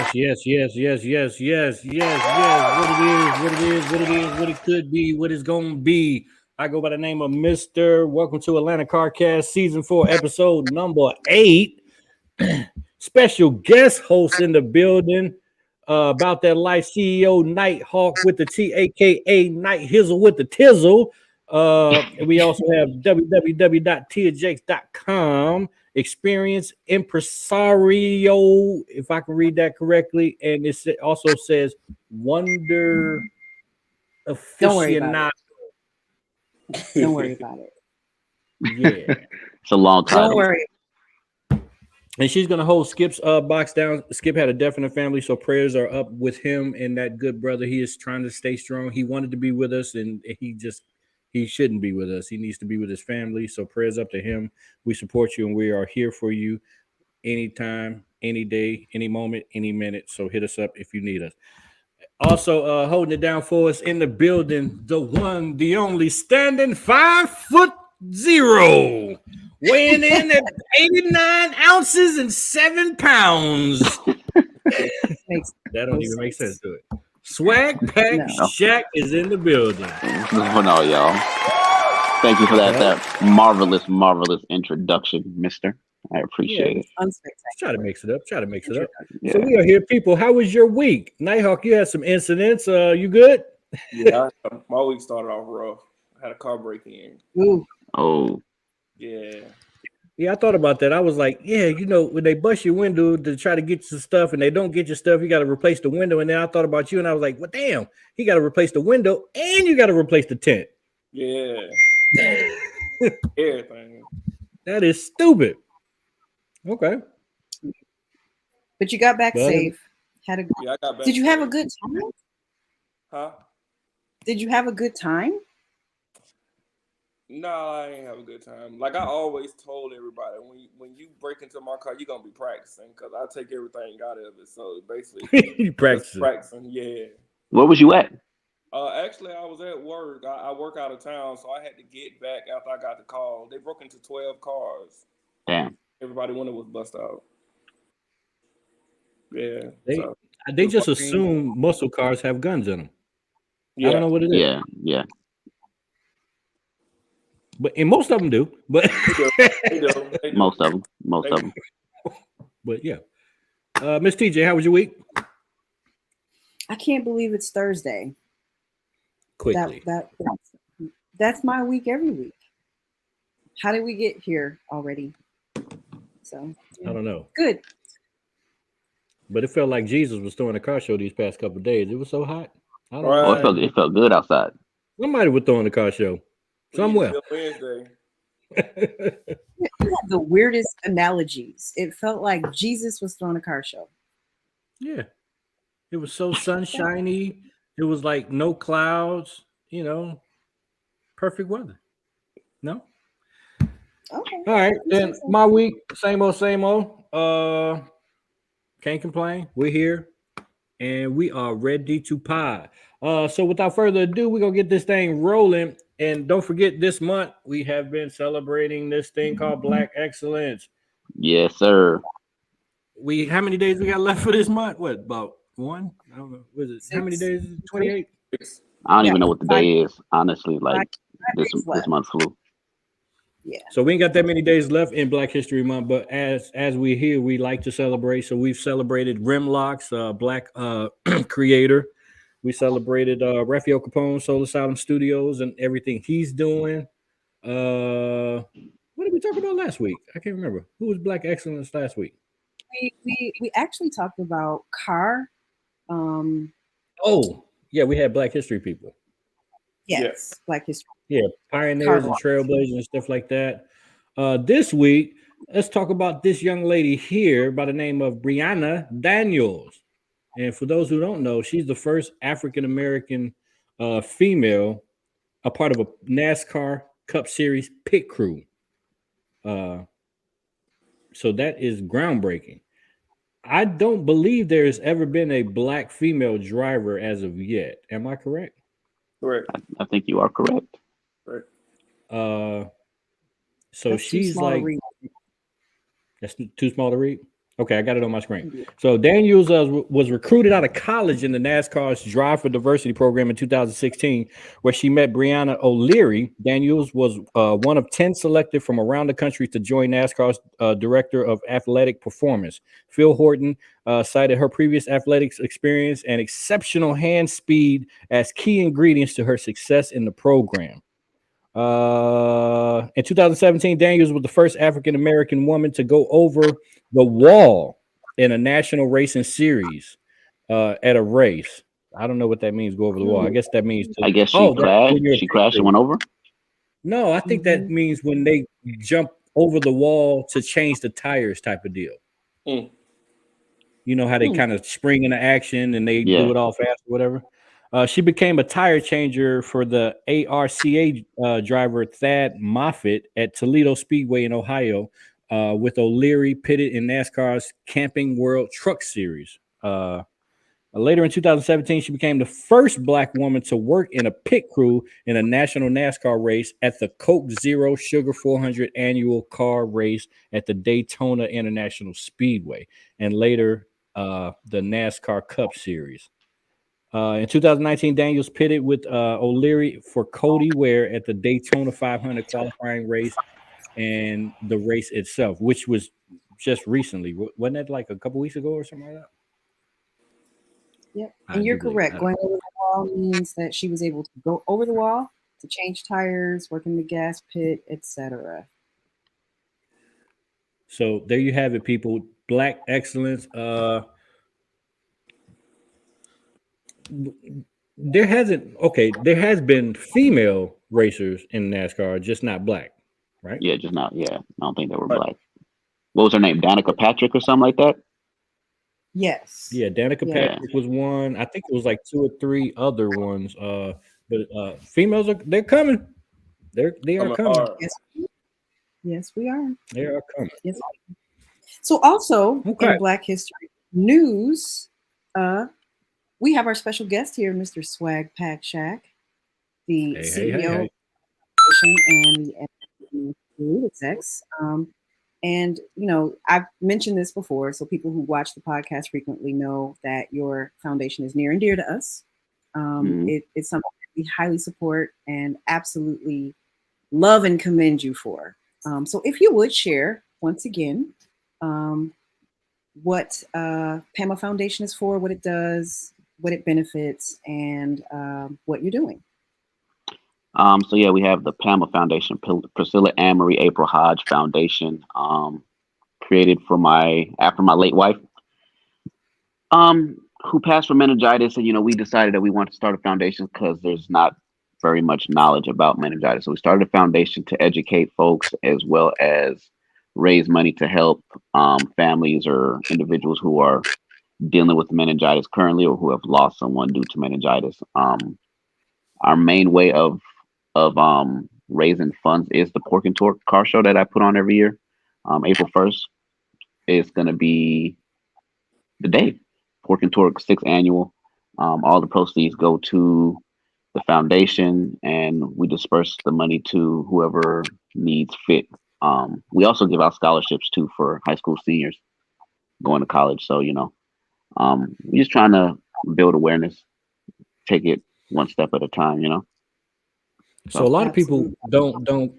What it could be, what it's gonna be. I go by the name of Mister. Welcome to Atlanta Carcast Season 4, Episode number 8. Special guest host in the building. About that life, CEO Nighthawk with the T, aka Night Hizzle with the Tizzle. We also have www.tiajakes.com. Experience impresario, if I can read that correctly, and it also says wonder Don't worry about aficionado. it. Don't worry about it. Yeah, It's a long title. Don't worry. and she's gonna hold Skip's box down. Skip had a death in the family, so prayers are up with him and that good brother. He is trying to stay strong. He wanted to be with us, and he shouldn't be with us. He needs to be with his family. So prayers up to him. We support you, and we are here for you anytime, any day, any moment, any minute. So hit us up if you need us. Also, holding it down for us in the building, the one, the only, standing 5'0", weighing in at 89 ounces and 7 pounds. That don't even make sense to it. Swag Pack Shaq is in the building. No, y'all. Thank you for that marvelous introduction, mister. I appreciate it. Try to mix it up. Yeah. So we are here, people. How was your week? Nighthawk, you had some incidents. You good? Yeah, my week started off rough. I had a car break in. Ooh. Oh. Yeah. Yeah, I thought about that. I was like, yeah, when they bust your window to try to get some stuff and they don't get your stuff, you got to replace the window. And then I thought about you and I was like, well, damn, he got to replace the window and you got to replace the tent. Yeah. Everything. That is stupid. Okay. But you got back safe. I got back. Did you have a good time? Huh? Did you have a good time? No, I ain't have a good time. Like I always told everybody, when you break into my car, you're gonna be practicing because I take everything out of it. So basically, you practicing. Yeah. Where was you at? Actually, I was at work. I work out of town, so I had to get back after I got the call. They broke into 12 cars. Damn. Everybody window was busted out. Yeah. They just assume muscle cars have guns in them. Yeah. I don't know what it is. Yeah. And most of them do. But they do. Most of them. But yeah. Miss TJ, how was your week? I can't believe it's Thursday. Quickly. That's my week every week. How did we get here already? So I don't know. Good. But it felt like Jesus was throwing a car show these past couple of days. It was so hot. I don't know. It felt good outside. Somebody was throwing the car show. Somewhere. You had the weirdest analogies. It felt like Jesus was throwing a car show. Yeah. It was so sunshiny. It was like no clouds, perfect weather. No? Okay. All right. Then my week, same old. Can't complain. We're here and we are ready to pod. So without further ado, we're going to get this thing rolling. And don't forget, this month we have been celebrating this thing called Black Excellence. Yes, sir. How many days we got left for this month? What, about one? I don't know. Was it 6. How many days? 28? I don't even know what the day is, honestly. Like this month flew. Yeah. So we ain't got that many days left in Black History Month, but as we're here, we like to celebrate. So we've celebrated Rimlocks, Black creator. We celebrated Raphael Capone, Soul Asylum Studios, and everything he's doing. What did we talk about last week? I can't remember. Who was Black Excellence last week? We actually talked about Carr. Oh, yeah, we had Black History people. Yes, Black History. Yeah, pioneers and trailblazers and stuff like that. This week, let's talk about this young lady here by the name of Brianna Daniels. And for those who don't know, she's the first African-American female, a part of a NASCAR Cup Series pit crew. So that is groundbreaking. I don't believe there has ever been a Black female driver as of yet. Am I correct? Correct. I think you are correct. Right. So that's she's like, that's too small to read. Okay, I got it on my screen. So Daniels was recruited out of college in the NASCAR's Drive for Diversity program in 2016, where she met Brianna O'Leary. Daniels was one of 10 selected from around the country to join NASCAR's Director of Athletic Performance. Phil Horton cited her previous athletics experience and exceptional hand speed as key ingredients to her success in the program. In 2017, Daniels was the first African American woman to go over the wall in a national racing series at a race. I don't know what that means. Go over the wall. I guess that means I guess that's when you're she crashed and went over. no. I think that means when they jump over the wall to change the tires, type of deal. Mm. You know how they kind of spring into action and they Yeah. do it all fast or whatever. She became a tire changer for the ARCA driver Thad Moffitt at Toledo Speedway in Ohio, with O'Leary pitted in NASCAR's Camping World Truck Series. Later in 2017, she became the first Black woman to work in a pit crew in a national NASCAR race at the Coke Zero Sugar 400 annual car race at the Daytona International Speedway, and later the NASCAR Cup Series. In 2019, Daniels pitted with O'Leary for Cody Ware at the Daytona 500 qualifying race and the race itself, which was just recently. Wasn't that like a couple weeks ago or something like that? Yep. And you're correct. Going over the wall means that she was able to go over the wall to change tires, work in the gas pit, etc. So there you have it, people. Black excellence. There has been female racers in NASCAR, just not black, right? Yeah, just not. Yeah, I don't think they were black. What was her name? Danica Patrick or something like that? Yes. Yeah, Danica Patrick was one. I think it was like 2 or 3 other ones. But females they're coming. They are coming. Yes, we are. They are coming. Yes. So also in Black History news, we have our special guest here, Mr. Swag Pack Shack, the CEO and the execs. And I've mentioned this before, so people who watch the podcast frequently know that your foundation is near and dear to us. It's something that we highly support and absolutely love and commend you for. So if you would share once again what PAMA Foundation is for, what it does, what it benefits, and what you're doing. So yeah, we have the PAMA Foundation, Priscilla Anne Marie April Hodge Foundation, created after my late wife, who passed from meningitis, and we decided that we wanted to start a foundation because there's not very much knowledge about meningitis. So we started a foundation to educate folks as well as raise money to help families or individuals who are dealing with meningitis currently or who have lost someone due to meningitis. Our main way of raising funds is the Pork and Torque car show that I put on every year. April 1st is going to be the day. Pork and Torque 6th annual. All the proceeds go to the foundation and we disperse the money to whoever needs fit. We also give out scholarships too for high school seniors going to college. So, we're just trying to build awareness, take it one step at a time, So a lot of people don't.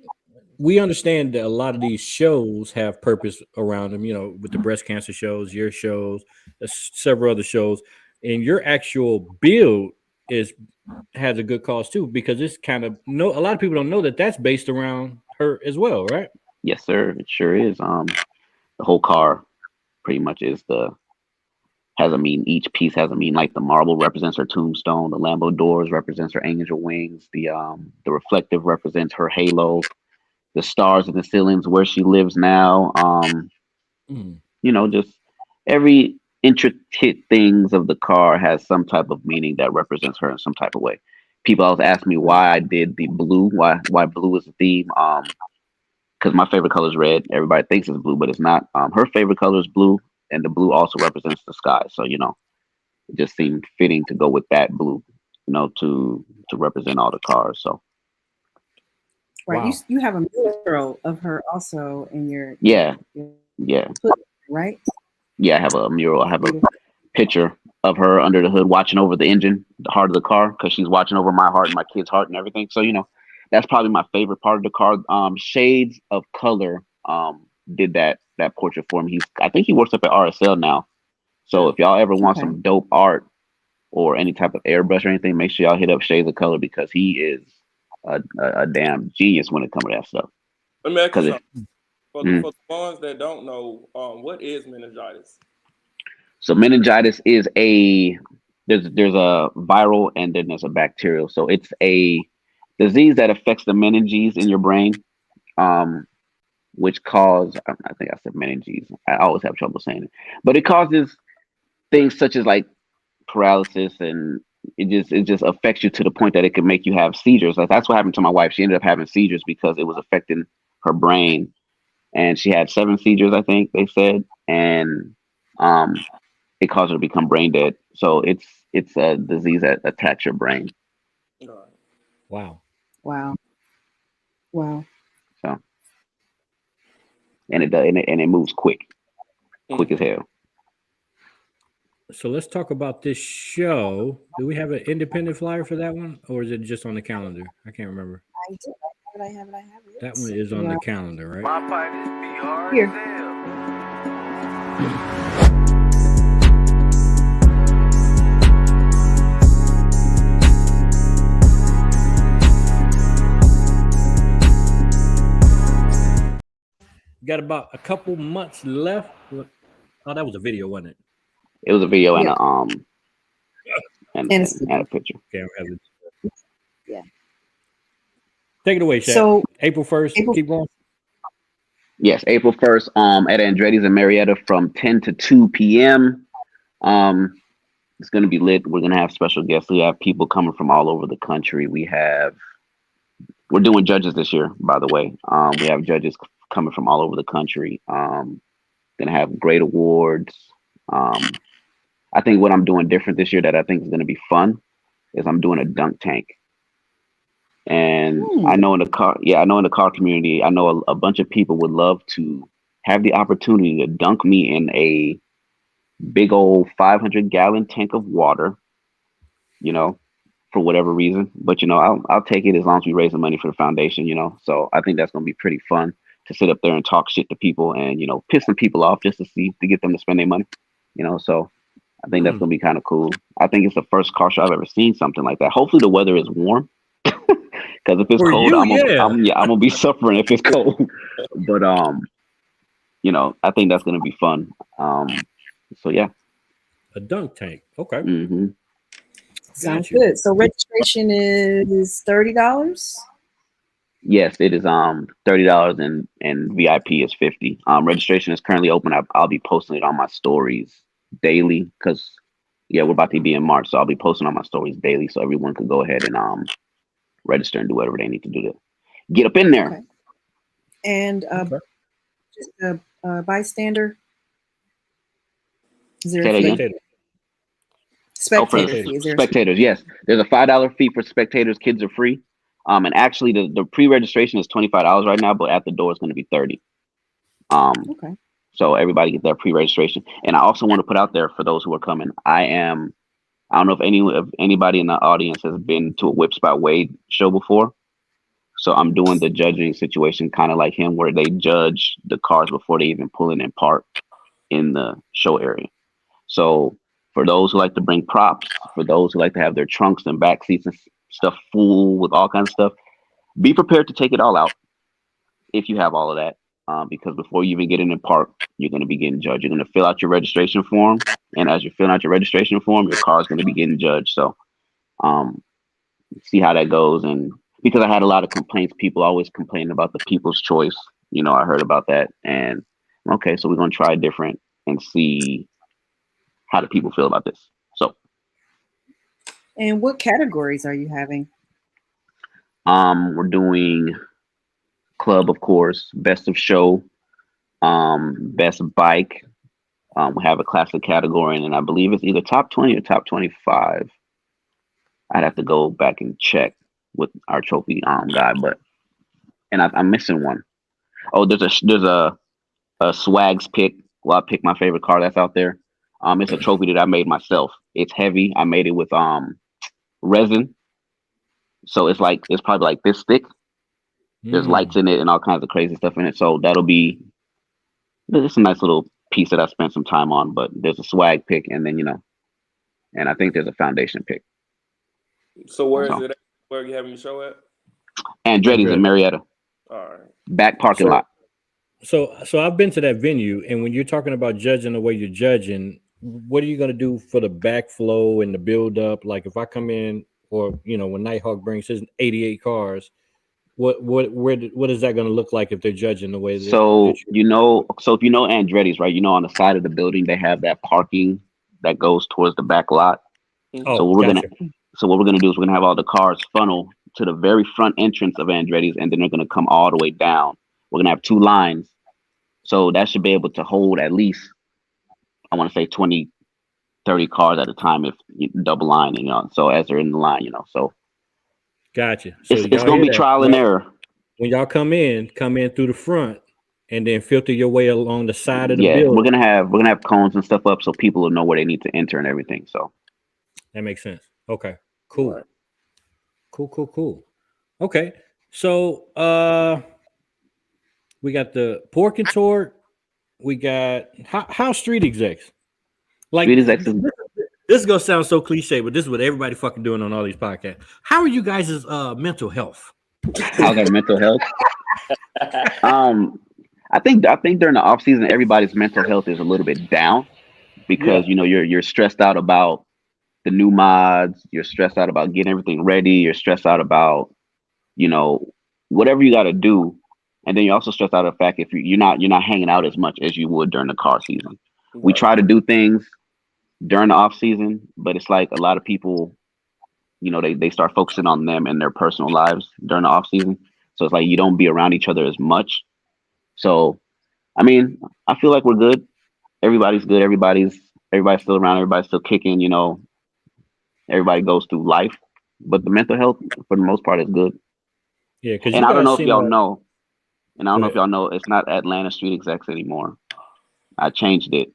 We understand that a lot of these shows have purpose around them. With the breast cancer shows, your shows, several other shows, and your actual build has a good cause too, because it's kind of a lot of people don't know that that's based around her as well, right? Yes, sir. It sure is. The whole car pretty much has a mean. Each piece has a mean. Like the marble represents her tombstone. The Lambo doors represents her angel wings. The reflective represents her halo. The stars in the ceilings where she lives now. Just every intricate things of the car has some type of meaning that represents her in some type of way. People always ask me why I did the blue, why blue is the theme. Because my favorite color is red. Everybody thinks it's blue, but it's not. Her favorite color is blue, and the blue also represents the sky. So it just seemed fitting to go with that blue, to represent all the cars. So. Right. Wow. You have a mural of her also in your yeah. Right. Yeah, I have a mural. I have a picture of her under the hood watching over the engine, the heart of the car, because she's watching over my heart and my kid's heart and everything. So, that's probably my favorite part of the car. Shades of Color did that portrait for me. I think he works up at RSL now. So if y'all ever want some dope art or any type of airbrush or anything, make sure y'all hit up Shades of Color, because he is a damn genius when it comes to that stuff. Let me ask you something. For the ones that don't know, what is meningitis? So meningitis is there's a viral and then there's a bacterial. So it's a disease that affects the meninges in your brain, which cause, I think I said meninges. I always have trouble saying it, but it causes things such as like paralysis, and it just affects you to the point that it can make you have seizures. Like that's what happened to my wife. She ended up having seizures because it was affecting her brain, and she had 7 seizures, I think they said, and it caused her to become brain dead. So it's a disease that attacks your brain. Wow. So, and it moves quick as hell. So let's talk about this show. Do we have an independent flyer for that one, or is it just on the calendar? I can't remember. I have it. That one is on the calendar, right? My partners be hard Here. as hell. Got about a couple months left. Oh, that was a video, wasn't it? It was a video and a picture. Okay, yeah. Take it away, Shaq. So April 1st, keep going. Yes, April 1st, at Andretti's in Marietta from 10 to 2 p.m. It's gonna be lit. We're gonna have special guests. We have people coming from all over the country. We're doing judges this year, by the way. We have judges coming from all over the country. Gonna have great awards. I think what I'm doing different this year that I think is gonna be fun is I'm doing a dunk tank. And I know in the car community, I know a bunch of people would love to have the opportunity to dunk me in a big old 500-gallon tank of water, for whatever reason. But I'll take it as long as we raise the money for the foundation, So I think that's gonna be pretty fun to sit up there and talk shit to people and piss some people off just to get them to spend their money, So I think that's gonna be kind of cool. I think it's the first car show I've ever seen something like that. Hopefully the weather is warm. Because if it's cold, I'm gonna be suffering if it's cold. But I think that's gonna be fun. So yeah, a dunk tank. Okay, sounds good. So registration is $30. Yes, it is $30 and VIP is $50. Registration is currently open. I'll be posting it on my stories daily because we're about to be in March, so I'll be posting on my stories daily so everyone can go ahead and register and do whatever they need to do to get up in there. Okay. And just a bystander. Is there a fee? Spectators, yes. There's a $5 fee for spectators. Kids are free. And actually the pre-registration is $25 right now, but at the door it's going to be $30. Okay. So everybody get their pre-registration. And I also want to put out there for those who are coming, I don't know if anybody in the audience has been to a Whips by Wade show before. So I'm doing the judging situation kind of like him, where they judge the cars before they even pull in and park in the show area. So for those who like to bring props, for those who like to have their trunks and back seats and stuff full with all kinds of stuff, be prepared to take it all out if you have all of that. Because before you even get in and park, you're going to be getting judged. You're going to fill out your registration form. And as you're filling out your registration form, your car is going to be getting judged. So see how that goes. And because I had a lot of complaints, people always complaining about the people's choice. I heard about that. And okay, so we're going to try different and see how do people feel about this. So. And what categories are you having? We're doing club, of course, best of show, best bike. We have a classic category, and I believe it's either top 20 or top 25. I'd have to go back and check with our trophy guy, and I'm missing one. Oh, there's a swags pick Well, I picked my favorite car that's out there. It's a trophy that I made myself. It's heavy. I made it with resin, so it's probably like this thick. There's lights in it and all kinds of crazy stuff in it. So it's a nice little piece that I spent some time on. But there's a swag pick, and then and I think there's a foundation pick. So where is it? Where are you having the show at? Andretti's in Marietta. All right. Back parking lot. So I've been to that venue, and when you're talking about judging the way you're judging, what are you going to do for the backflow and the build up? Like if I come in, or when Nighthawk brings his 88 cars, what is that going to look like if they're judging the way that? So if you know Andretti's, right? On the side of the building they have that parking that goes towards the back lot. Oh, so what we're gonna do is we're gonna have all the cars funnel to the very front entrance of Andretti's, and then they're gonna come all the way down. We're gonna have 2 lines, so that should be able to hold at least, I want to say 20, 30 cars at a time if double line, so as they're in the line, so. Gotcha. So it's gonna be trial and error. When y'all come in through the front, and then filter your way along the side of the building. We're gonna have cones and stuff up so people will know where they need to enter and everything. So that makes sense. Okay, cool. Right. Cool. Okay, so we got the pork and torque. We got how street execs. Like street execs this is gonna sound so cliche, but this is what everybody fucking doing on all these podcasts. How are you guys' mental health? How's our mental health? I think during the off season, everybody's mental health is a little bit down because you're stressed out about the new mods. You're stressed out about getting everything ready. You're stressed out about whatever you got to do, and then you're also stressed out of the fact if you're not hanging out as much as you would during the car season. Right. We try to do things during the off season, but it's like a lot of people, they start focusing on them and their personal lives during the off season. So it's like you don't be around each other as much. So, I mean, I feel like we're good. Everybody's good. Everybody's still around. Everybody's still kicking. Everybody goes through life, but the mental health for the most part is good. Yeah, because I don't know if y'all know, it's not Atlanta Street Execs anymore. I changed it.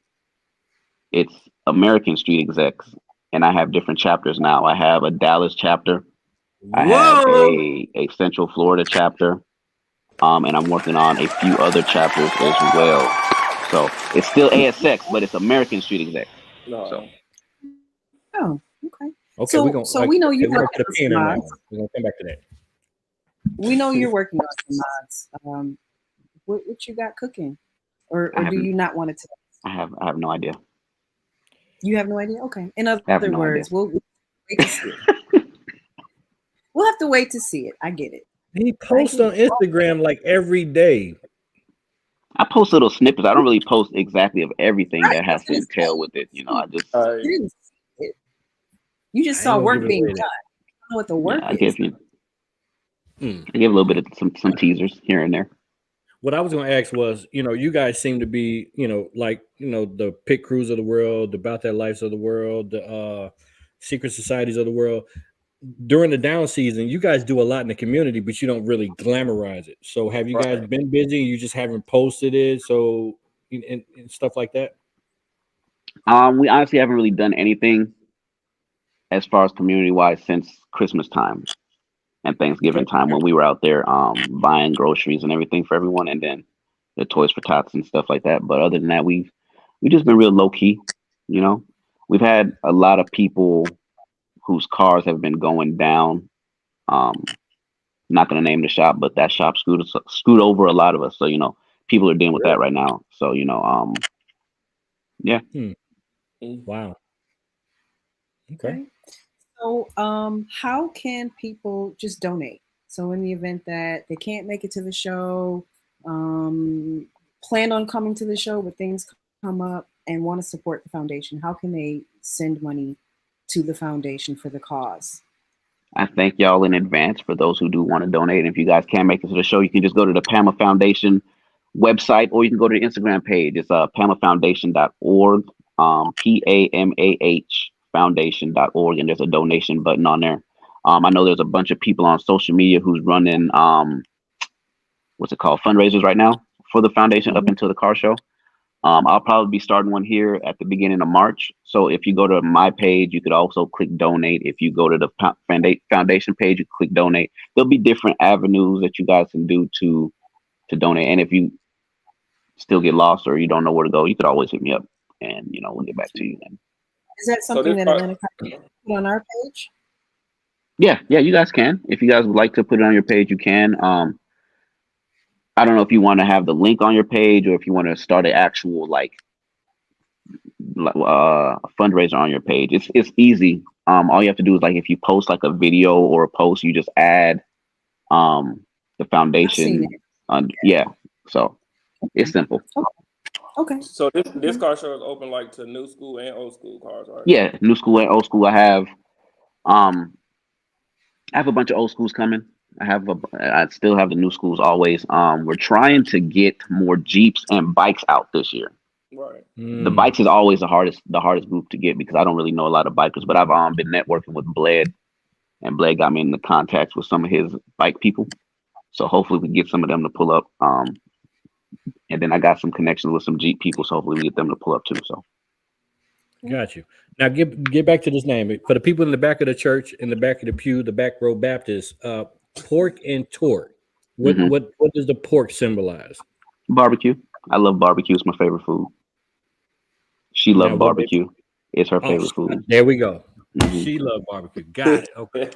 It's American Street Execs, and I have different chapters now. I have a Dallas chapter. I have a Central Florida chapter. And I'm working on a few other chapters as well. So it's still ASX, but it's American Street Execs. No. So. Oh, okay. So we know you work on some mods. We're gonna come back to that. We know you're working on some mods. What you got cooking, or do you not want it to? I have no idea. You have no idea. Okay. In other words, we'll wait to see it. We'll have to wait to see it. I get it. He posts on Instagram like every day. I post little snippets. I don't really post exactly of everything that has to entail with it. I just. You just saw work being done. I don't know what the work is. I give a little bit of some teasers here and there. What I was going to ask was, you guys seem to be, the pit crews of the world, the About That Lives of the world, the secret societies of the world. During the down season, you guys do a lot in the community, but you don't really glamorize it. So have you guys been busy? You just haven't posted it, so and stuff like that? We honestly haven't really done anything as far as community-wise since Christmas time and Thanksgiving time when we were out there buying groceries and everything for everyone, and then the Toys for Tots and stuff like that. But other than that, we've just been real low-key, We've had a lot of people whose cars have been going down. Not going to name the shop, but that shop screwed over a lot of us. So, people are dealing with that right now. So, yeah. Wow. Okay. So, how can people just donate? So in the event that they can't make it to the show, plan on coming to the show, but things come up and want to support the foundation, how can they send money to the foundation for the cause? I thank y'all in advance for those who do want to donate. And if you guys can't make it to the show, you can just go to the PAMA Foundation website, or you can go to the Instagram page. It's pamafoundation.org, PAMAH foundation.org, and there's a donation button on there. I know there's a bunch of people on social media who's running fundraisers right now for the foundation up until the car show. I'll probably be starting one here at the beginning of March. So if you go to my page, you could also click donate. If you go to the foundation page, you click donate. There'll be different avenues that you guys can do to donate. And if you still get lost or you don't know where to go, you could always hit me up, and we'll get back to you then. Is that something that Atlanta put on our page? Yeah, you guys can. If you guys would like to put it on your page, you can. I don't know if you want to have the link on your page or if you want to start an actual fundraiser on your page. It's easy. All you have to do is if you post a video or a post, you just add the foundation. So it's simple. Okay. So this car show is open to new school and old school cars, right? Yeah, new school and old school. I have a bunch of old schools coming. I still have the new schools always. We're trying to get more Jeeps and bikes out this year. Right. The bikes is always the hardest group to get because I don't really know a lot of bikers, but I've been networking with Bled, and Bled got me into contacts with some of his bike people. So hopefully we get some of them to pull up. And then I got some connections with some Jeep people, so hopefully we get them to pull up too. So got you. Now get back to this name for the people in the back of the church, in the back of the pew, the back row Baptist. Pork and torque. What does the pork symbolize? Barbecue. I love barbecue. It's my favorite food. She loves barbecue. It's her favorite food. There we go. Mm-hmm. She loves barbecue. Got it. Okay.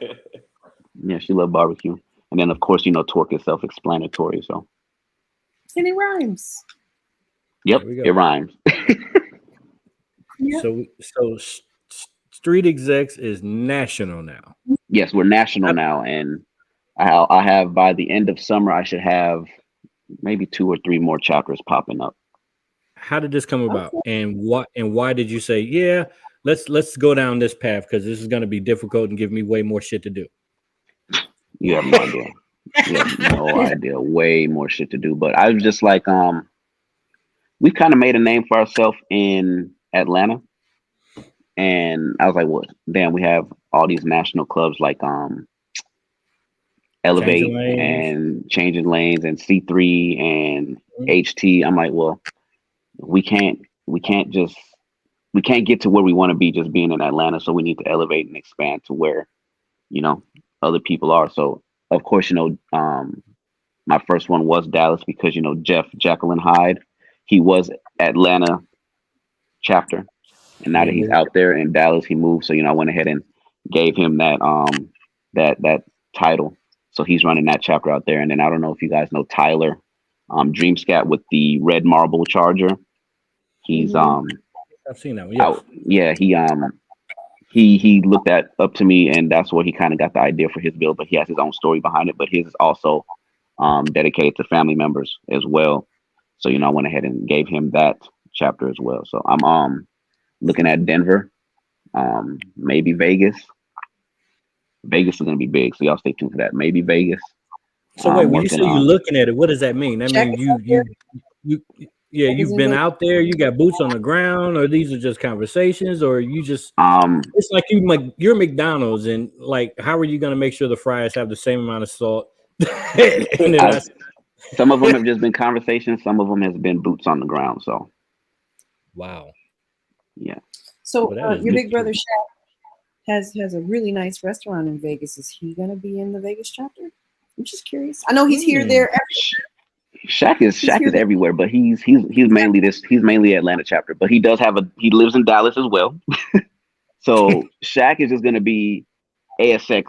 Yeah, she loves barbecue. And then of course, torque is self-explanatory. So. And it rhymes. Yep, it rhymes. Yep. So Street Execs is national now. Yes, we're national now, and I have by the end of summer I should have maybe 2 or 3 more chapters popping up. How did this come about, and why did you say, yeah, let's go down this path because this is going to be difficult and give me way more shit to do? You have no idea. You have no idea. Way more shit to do. But I was just we've kind of made a name for ourselves in Atlanta. And I was like, well, damn, we have all these national clubs like Elevate and Changing Lanes and C3 and HT. I'm like, well, we can't get to where we want to be just being in Atlanta. So we need to elevate and expand to where, other people are. So of course, my first one was Dallas because, Jacqueline Hyde, he was Atlanta chapter. And now that he's out there in Dallas, he moved. So, I went ahead and gave him that that title. So he's running that chapter out there. And then I don't know if you guys know Tyler, Dreamscat with the red marble Charger. He's I've seen that one. Yes. Out. Yeah, he looked up to me, and that's where he kind of got the idea for his build. But he has his own story behind it. But his is also dedicated to family members as well. So I went ahead and gave him that chapter as well. So I'm looking at Denver, maybe Vegas. Vegas is gonna be big, so y'all stay tuned for that. Maybe Vegas. So wait, when you say you're looking at it, what does that mean? That means you've been out there, you got boots on the ground, or these are just conversations, or you just it's like you're McDonald's, and how are you gonna make sure the fries have the same amount of salt? Some of them have just been conversations, some of them has been boots on the ground. So wow. Yeah. So your big brother Shaq has a really nice restaurant in Vegas. Is he going to be in the Vegas chapter? I'm just curious. I know he's here, there, everywhere. Shaq is everywhere, but he's mainly Atlanta chapter. But he lives in Dallas as well. So Shaq is just going to be ASX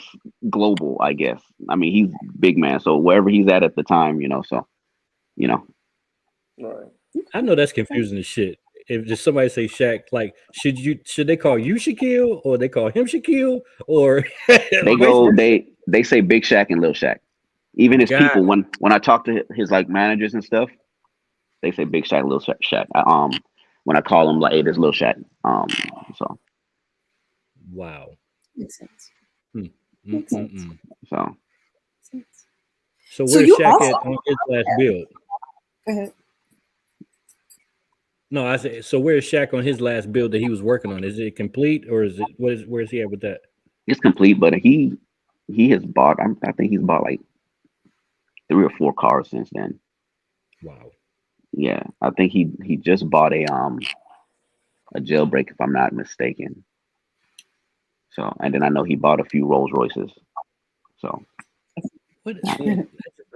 global, I guess. I mean, he's big man, so wherever he's at the time, so. Right. I know that's confusing as shit. If just somebody say Shaq, should they call you Shaquille or they call him Shaquille or they say Big Shaq and Lil Shaq. Even his people, when I talk to his managers and stuff, they say Big Shaq, Lil Shaq. When I call him hey, there's Lil Shaq. So. Wow. Makes sense. Makes sense. So where's Shaq at on his last build? Go ahead. No, I said, so where's Shaq on his last build that he was working on? Is it complete or where's he at with that? It's complete, but he has bought, I think he's bought 3 or 4 cars since then. Wow. Yeah, I think he just bought a jailbreak, if I'm not mistaken. So, and then I know he bought a few Rolls Royces. So, What? I just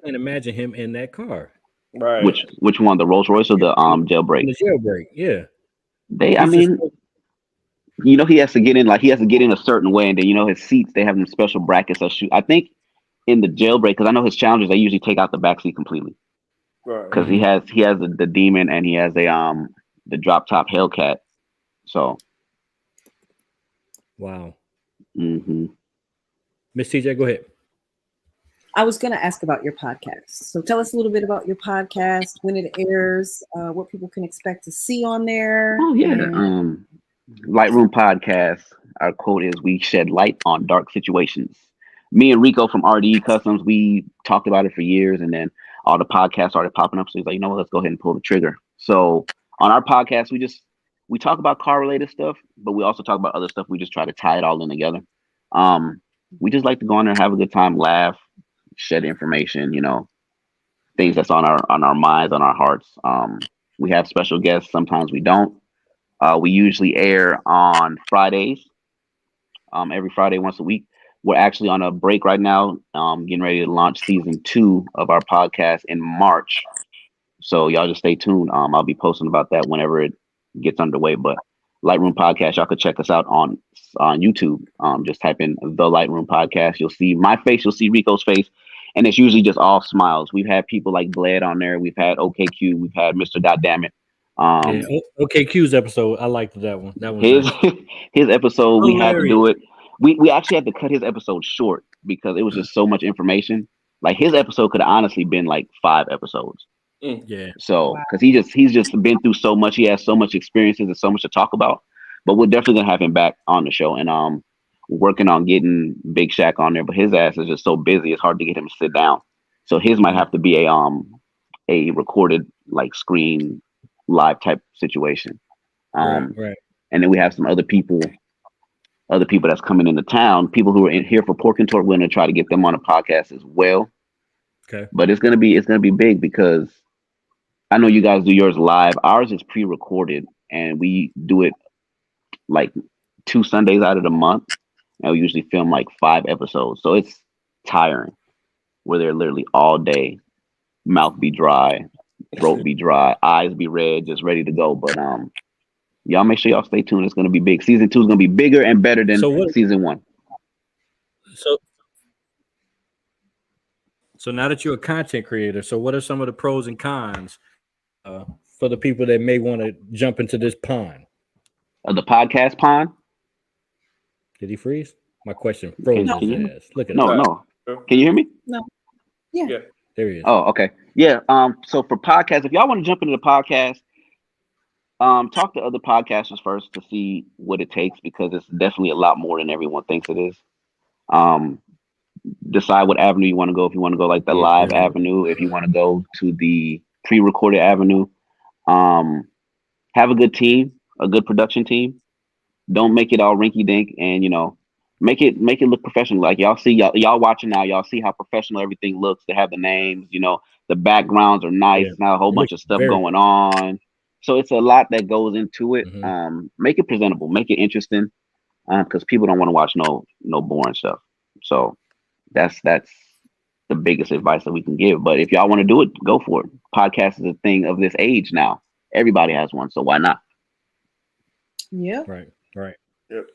can't imagine him in that car. Right. which one, the Rolls Royce or the In jailbreak? the jailbreak, yeah. I He's just mean, he has to get in, like, he has to get in a certain way, and then his seats, they have them special brackets that shoot. I think in the jailbreak, because I know his Challengers, they usually take out the back seat completely, Right. because he has the Demon, and he has the drop top Hellcat. So, wow. hmm Miss TJ, go ahead. I was going to ask about your podcast. So tell us a little bit about your podcast, when it airs, what people can expect to see on there. Oh yeah, and- Lightroom Podcast. Our quote is, "We shed light on dark situations." Me and Rico from RDE Customs, we talked about it for years, and then all the podcasts started popping up. So he's like, what? Let's go ahead and pull the trigger. So on our podcast, we talk about car related stuff, but we also talk about other stuff. We just try to tie it all in together. Um, we just like to go on there, have a good time, laugh, shed information, things that's on our minds, on our hearts. We have special guests. Sometimes we don't. We usually air on Fridays, every Friday, once a week. We're actually on a break right now, getting ready to launch season 2 of our podcast in March. So y'all just stay tuned. I'll be posting about that whenever it gets underway. But Lightroom Podcast, y'all could check us out on YouTube. Just type in the Lightroom Podcast. You'll see my face. You'll see Rico's face. And it's usually just all smiles. We've had people like Bled on there. We've had OKQ. We've had Mr. Goddammit. Yeah, OKQ's episode, I liked that one. That was His nice. his episode, we had to Hilarious. do it. We actually had to cut his episode short because it was just so much information. Like, his episode could have honestly been like 5 episodes. Yeah. So, because he's just been through so much, he has so much experiences and so much to talk about. But we're definitely gonna have him back on the show, and working on getting Big Shaq on there. But his ass is just so busy; it's hard to get him to sit down. So his might have to be a recorded, like, screen live type situation. Right. And then we have some other people that's coming into town, people who are in here for Pork and Torque. We're gonna try to get them on a podcast as well. Okay. But it's gonna be big, because I know you guys do yours live. Ours is pre-recorded, and we do it like 2 Sundays out of the month, and we usually film like 5 episodes. So it's tiring. We're there literally all day, mouth be dry, throat be dry, eyes be red, just ready to go. But y'all make sure y'all stay tuned. It's gonna be big. Season 2 is gonna be bigger and better than season 1. So now that you're a content creator, so what are some of the pros and cons for the people that may want to jump into this pond? The podcast pond? Did he freeze? My question froze his ass. Look at No. Can you hear me? No. Yeah. There he is. Oh, okay. Yeah. So for podcasts, if y'all want to jump into the podcast, talk to other podcasters first to see what it takes, because it's definitely a lot more than everyone thinks it is. Decide what avenue you want to go. If you want to go like the live avenue, if you want to go to the pre-recorded avenue, have a good team, a good production team. Don't make it all rinky dink, and make it look professional. Like, y'all watching now, y'all see how professional everything looks. They have the names, the backgrounds are nice. It's not a whole bunch of stuff going on. So it's a lot that goes into it. Make it presentable, make it interesting, because people don't want to watch no boring stuff. So that's the biggest advice that we can give. But if y'all want to do it, go for it. Podcast is a thing of this age now. Everybody has one, so why not? Yeah. Right. Yep.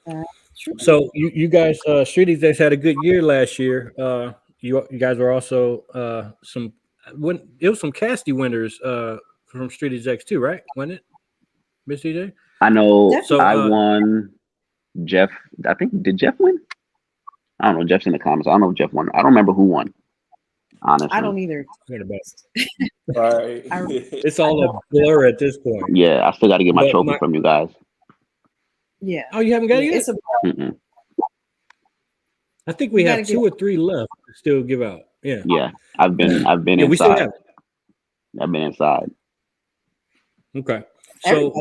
So you guys, Street Execs had a good year last year. You guys were also it was some Casty winners from Street Execs too, right? Wasn't it, Miss TJ? I know. So I won. Jeff, I think, did Jeff win? I don't know. Jeff's in the comments. I don't know if Jeff won. I don't remember who won. Honestly, I don't either. Right. It's all a blur at this point. Yeah, I still got to get my trophy from you guys. Yeah. Oh, you haven't got it yet? I think we have 2 or 3 left to still give out. Yeah. Yeah, I've been inside. We still have it. I've been inside. Okay. So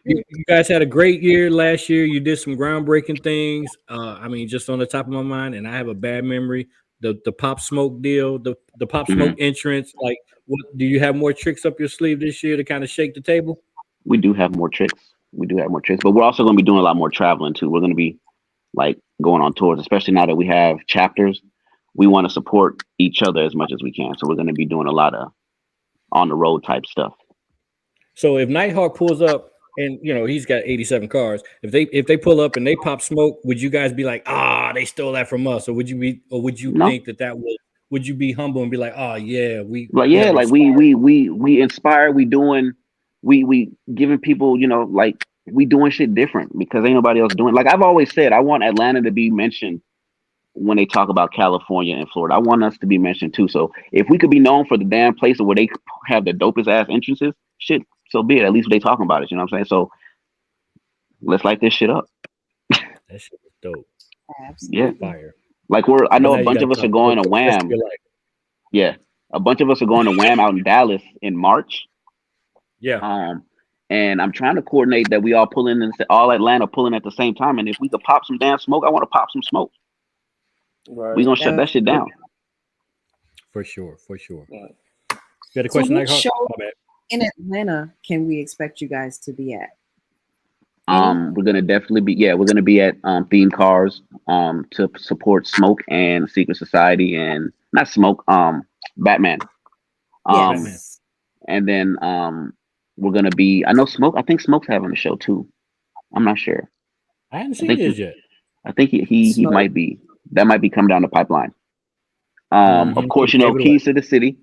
you guys had a great year last year. You did some groundbreaking things. I mean, just on the top of my mind, and I have a bad memory. The Pop Smoke deal, the Pop Smoke entrance. Like, What do you have more tricks up your sleeve this year to kind of shake the table? We do have more tricks. But we're also going to be doing a lot more traveling too. We're going to be like going on tours, especially now that we have chapters. We want to support each other as much as we can. So we're going to be doing a lot of on the road type stuff. So if Nighthawk pulls up and he's got 87 cars, if they pull up and they pop smoke, would you guys be like, they stole that from us? Or would you think that would you be humble and be like, we inspire, we giving people, like we doing shit different because ain't nobody else doing. Like I've always said, I want Atlanta to be mentioned when they talk about California and Florida. I want us to be mentioned too. So if we could be known for the damn place where they have the dopest ass entrances, shit, so be it. At least they talking about it. You know what I'm saying? So let's light this shit up. That shit is dope. Absolutely. Yeah. Fire. Like I know a bunch of us are going to Wham. Yeah. A bunch of us are going to Wham out in Dallas in March. Yeah. And I'm trying to coordinate that we all pull in and all Atlanta pulling at the same time. And if we could pop some damn smoke, I want to pop some smoke. Right. We're going to shut that shit down. For sure. Right. You got a question, Nighthawk? In Atlanta, can we expect you guys to be at? We're gonna definitely be we're gonna be at Theme Cars to support Smoke and Secret Society and not Smoke, Batman. Batman. And then we're gonna be, I think Smoke's having a show too. I'm not sure. I haven't seen his yet. I think he might be. That might be coming down the pipeline. Of course, Keys to the City.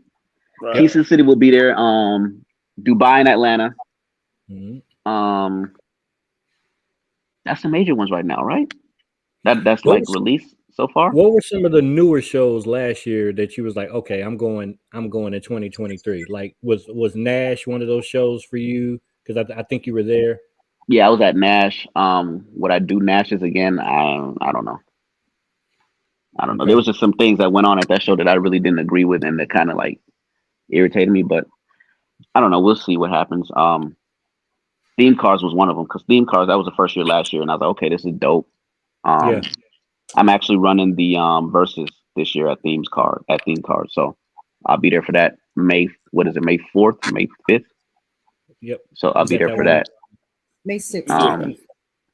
Right. Keys to the City will be there. Dubai and Atlanta. Mm-hmm. That's the major ones right now, right? That's like released so far. What were some of the newer shows last year that you was like, okay, I'm going in 2023? Like was Nash one of those shows for you? Because I think you were there. Yeah, I was at Nash. Would I do Nash's again? I don't know. Okay. There was just some things that went on at that show that I really didn't agree with and that kind of like irritated me, but I don't know. We'll see what happens. Theme Cars was one of them because Theme Cars, that was the first year last year, and I was like, okay, this is dope. I'm actually running the versus this year at Theme Cars, so I'll be there for that. May 4th, May 5th. Yep. So I'll be there for that. May 6th.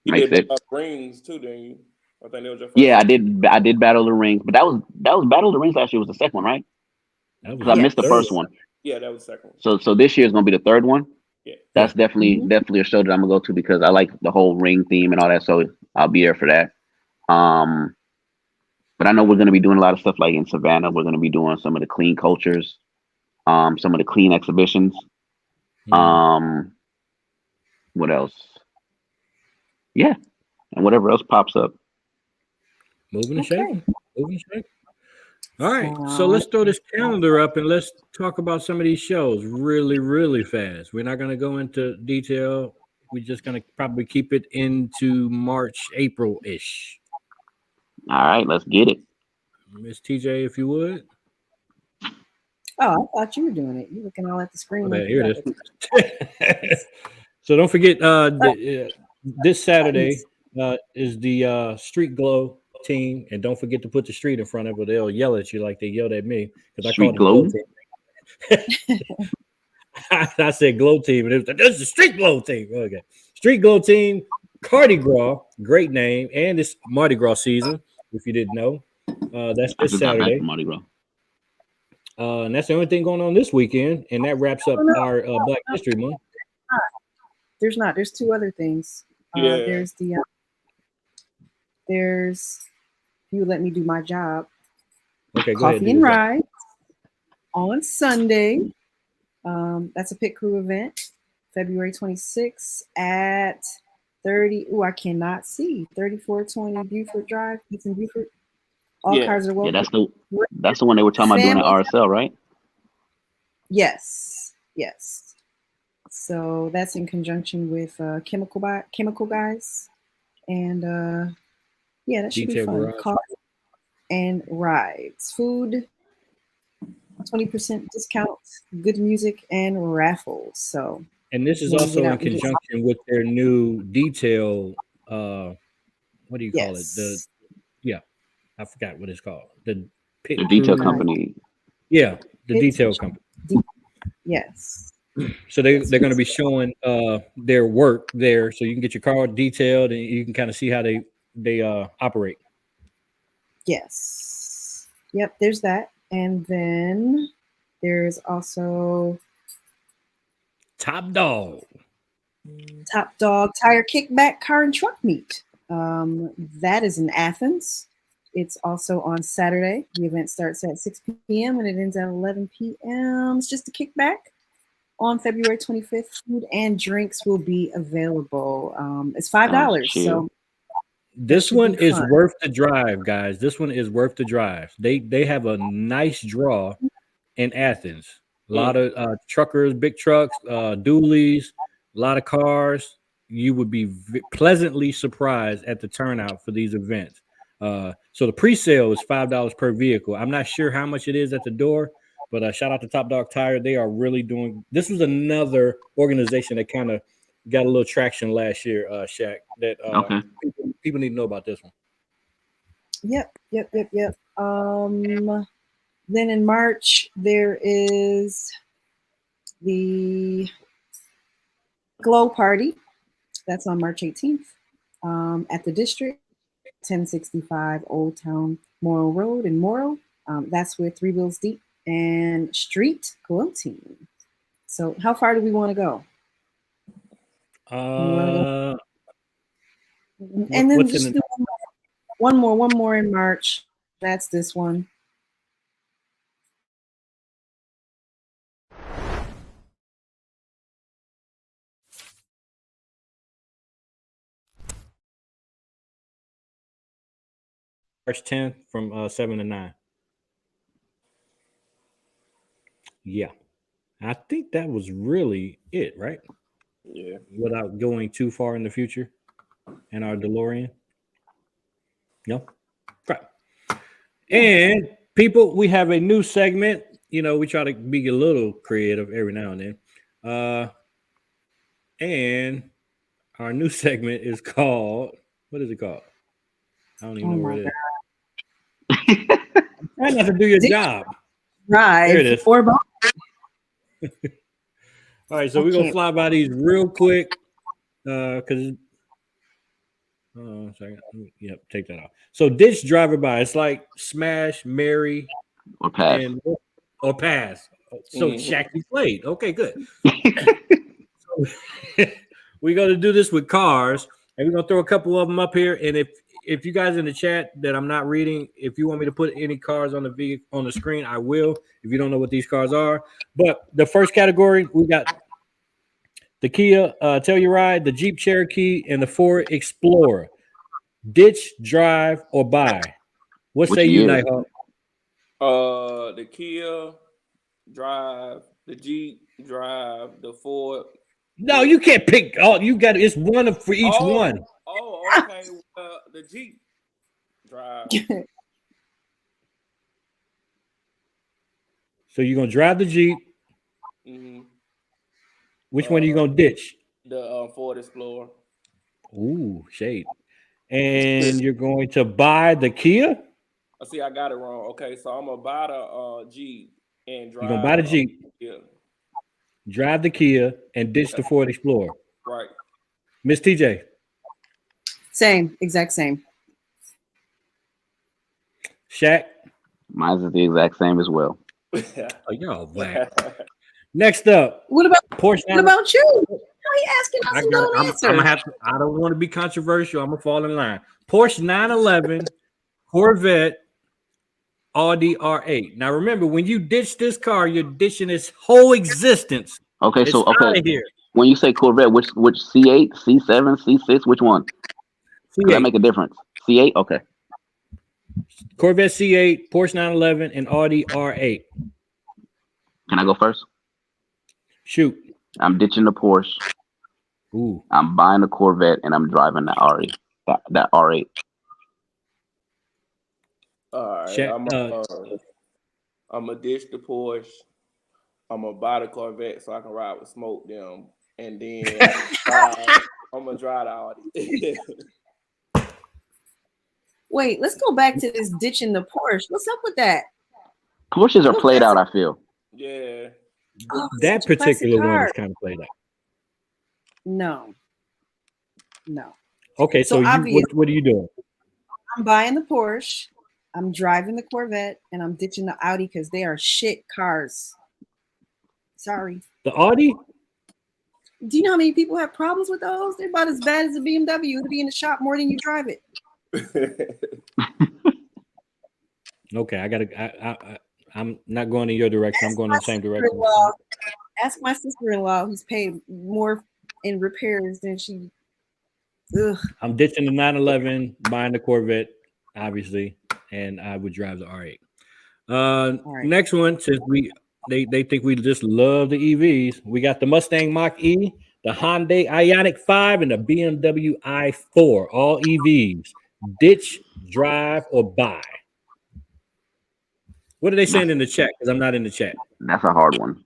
May 6th. Rings too, didn't you? I think that was your first. Yeah, I did Battle of the Rings, but that was Battle of the Rings last year was the second one, right? Because I missed the first one. Yeah, that was the second one. So this year is gonna be the third one. Yeah. That's definitely a show that I'm gonna go to because I like the whole ring theme and all that. So I'll be there for that. But I know we're gonna be doing a lot of stuff like in Savannah. We're gonna be doing some of the clean cultures, some of the clean exhibitions. What else? Yeah, and whatever else pops up. Moving and shaking. All right, so let's throw this calendar up and let's talk about some of these shows really, really fast. We're not going to go into detail. We're just going to probably keep it into March, April-ish. All right, let's get it. Miss TJ, if you would. Oh, I thought you were doing it. You're looking all at the screen. Okay, here it is. So don't forget, this Saturday is the Street Glow team, and don't forget to put the street in front of it. They'll yell at you like they yelled at me because I called it Glow Team. I said Glow Team, and it was like, this is the Street Glow Team. Okay, Street Glow Team, Cardi Gras, great name, and it's Mardi Gras season. If you didn't know, that's this Saturday. Mardi Gras. And that's the only thing going on this weekend, and that wraps up our Black History Month. There's not. There's two other things. There's the. There's. You let me do my job. Okay, go Coffee ahead. and Ride on Sunday. That's a pit crew event, February 26th at 30. Oh, I cannot see. 3420 Buford Drive. It's in Buford. All cars are welcome. Yeah, that's the one they were talking about doing at RSL, right? Yes. So that's in conjunction with Chemical Guys, and that should be fun. Car and rides, food, 20% discount, good music, and raffles. So, and this is also in conjunction with their new detail. What do you call it? I forgot what it's called. The detail company. Yeah, the detail company. Yes. So they're going to be showing their work there, so you can get your car detailed and you can kind of see how they operate. Yes. Yep. There's that, and then there's also Top Dog Tire Kickback Car and Truck Meet. That is in Athens. It's also on Saturday. The event starts at 6 p.m. and it ends at 11 p.m. It's just a kickback. On February 25th, food and drinks will be available. It's $5. So this one is worth the drive, guys. This one is worth the drive. They have a nice draw in Athens. A lot of truckers, big trucks, dualies, a lot of cars. You would be pleasantly surprised at the turnout for these events. So the pre-sale is $5 per vehicle. I'm not sure how much it is at the door, but shout out to Top Dog Tire. They are really doing. This was another organization that kind of got a little traction last year, Shaq. That people need to know about this one. Yep. Then in March there is the Glow Party. That's on March 18th at the District, 1065 Old Town Morrow Road in Morrow. That's with Three Wheels Deep and Street Glow Team. So how far do we want to go? And then just do one more in March. That's this one. March 10th from 7 to 9. Yeah. I think that was really it, right? Yeah. Without going too far in the future in our DeLorean. No? Right. And people, we have a new segment. You know, we try to be a little creative every now and then. And our new segment is called, what is it called? I don't even know where it is. I'm trying not to do your job. Right. There it is. Or both. All right, so we're going to fly by these real quick because yep, take that off. So ditch, driver by. It's like smash, marry, or pass. Or pass. So Shaq, you played. Okay, good. So, we're going to do this with cars, and we're going to throw a couple of them up here. And if you guys in the chat that I'm not reading, if you want me to put any cars on the screen, I will. If you don't know what these cars are, but the first category we got the Kia Telluride, the Jeep Cherokee, and the Ford Explorer. Ditch, drive, or buy. What say you, Nighthawk? The Kia, drive, the Jeep, drive, the Ford. No, you can't pick. Oh, you got it's one for each one. Oh, okay. The Jeep, drive. So you're gonna drive the Jeep. Mm-hmm. Which one are you gonna ditch? The Ford Explorer. Ooh, shade. And you're going to buy the Kia? See, I got it wrong. Okay, so I'm gonna buy the Jeep and drive. You're gonna buy the Jeep. Drive the Kia and ditch the Ford Explorer. Right. Miss TJ. Exact same. Shaq. Mine's is the exact same as well. Oh, you're all whack. Next up. What about Porsche? What about you? Why are you asking us and don't answer? I don't want to be controversial. I'm gonna fall in line. Porsche 911, Corvette, Audi R8. Now remember, when you ditch this car, you're ditching its whole existence. Okay, it's so okay. Here. When you say Corvette, which C8, C7, C6, which one? Does that make a difference? C8, okay. Corvette C8, Porsche 911, and Audi R8. Can I go first? Shoot. I'm ditching the Porsche. Ooh. I'm buying the Corvette and I'm driving the R8. That R8. All right. I'm gonna ditch the Porsche. I'm gonna buy the Corvette so I can ride with Smoke them, and then I'm gonna drive the Audi. Wait, let's go back to this ditching the Porsche. What's up with that? Porsches are played out, I feel. Yeah. that particular one is kind of played out. No. Okay, so what are you doing? I'm buying the Porsche, I'm driving the Corvette, and I'm ditching the Audi because they are shit cars. Sorry. The Audi? Do you know how many people have problems with those? They're about as bad as a BMW. It'll be in the shop more than you drive it. Okay, I'm not going in your direction. I'm going in the same direction. Ask my sister-in-law, who's paid more in repairs than she. Ugh. I'm ditching the 911, buying the Corvette, obviously, and I would drive the R8. Right. Next one, since they think we just love the EVs, we got the Mustang Mach-E, the Hyundai Ioniq 5, and the BMW i4, all EVs. Ditch, drive, or buy. What are they saying in the chat? Because I'm not in the chat. That's a hard one.